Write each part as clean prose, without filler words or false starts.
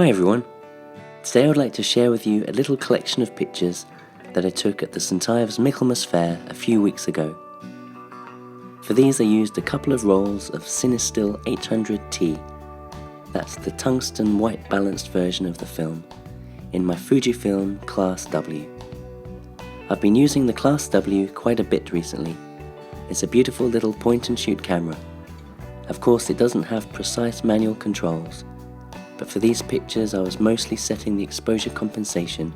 Hi everyone, today I would like to share with you a little collection of pictures that I took at the St Ives Michaelmas Fair a few weeks ago. For these I used a couple of rolls of Cinestill 800T, that's the tungsten white balanced version of the film, in my Fujifilm Class W. I've been using the Class W quite a bit recently. It's a beautiful little point and shoot camera. Of course it doesn't have precise manual controls, but for these pictures I was mostly setting the exposure compensation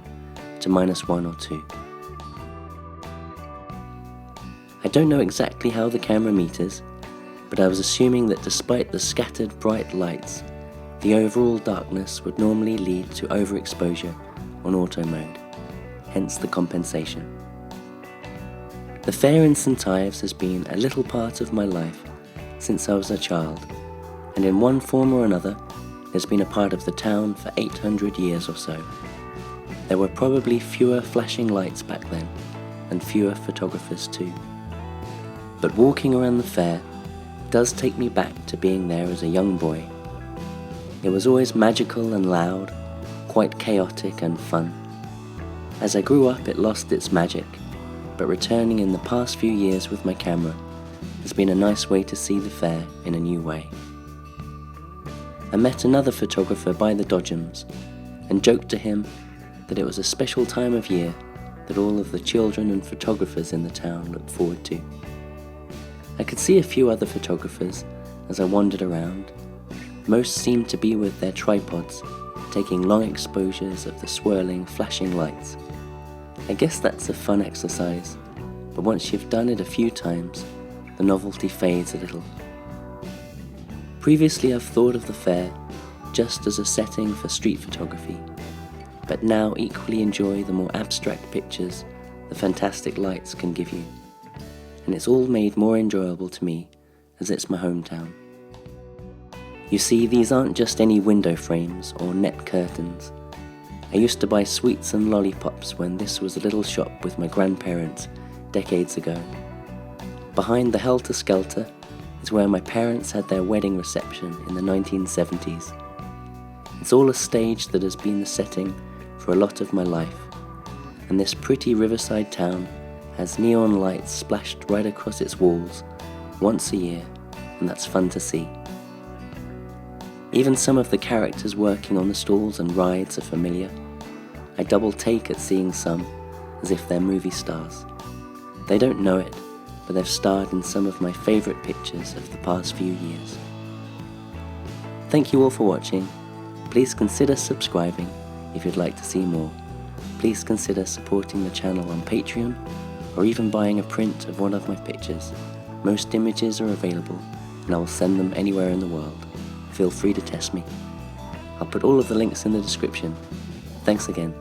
to -1 or 2. I don't know exactly how the camera meters, but I was assuming that despite the scattered bright lights, the overall darkness would normally lead to overexposure on auto mode, hence the compensation. The fair in St Ives has been a little part of my life since I was a child, and in one form or another has been a part of the town for 800 years or so. There were probably fewer flashing lights back then, and fewer photographers too. But walking around the fair does take me back to being there as a young boy. It was always magical and loud, quite chaotic and fun. As I grew up it lost its magic, but returning in the past few years with my camera has been a nice way to see the fair in a new way. I met another photographer by the Dodgems and joked to him that it was a special time of year that all of the children and photographers in the town looked forward to. I could see a few other photographers as I wandered around. Most seemed to be with their tripods, taking long exposures of the swirling, flashing lights. I guess that's a fun exercise, but once you've done it a few times, the novelty fades a little. Previously I've thought of the fair just as a setting for street photography, but now equally enjoy the more abstract pictures the fantastic lights can give you. And it's all made more enjoyable to me as it's my hometown. You see, these aren't just any window frames or net curtains. I used to buy sweets and lollipops when this was a little shop with my grandparents decades ago. Behind the helter-skelter is where my parents had their wedding reception in the 1970s. It's all a stage that has been the setting for a lot of my life, and this pretty riverside town has neon lights splashed right across its walls once a year, and that's fun to see. Even some of the characters working on the stalls and rides are familiar. I double take at seeing some as if they're movie stars. They don't know it, but they've starred in some of my favourite pictures of the past few years. Thank you all for watching. Please consider subscribing if you'd like to see more. Please consider supporting the channel on Patreon, or even buying a print of one of my pictures. Most images are available, and I will send them anywhere in the world. Feel free to test me. I'll put all of the links in the description. Thanks again.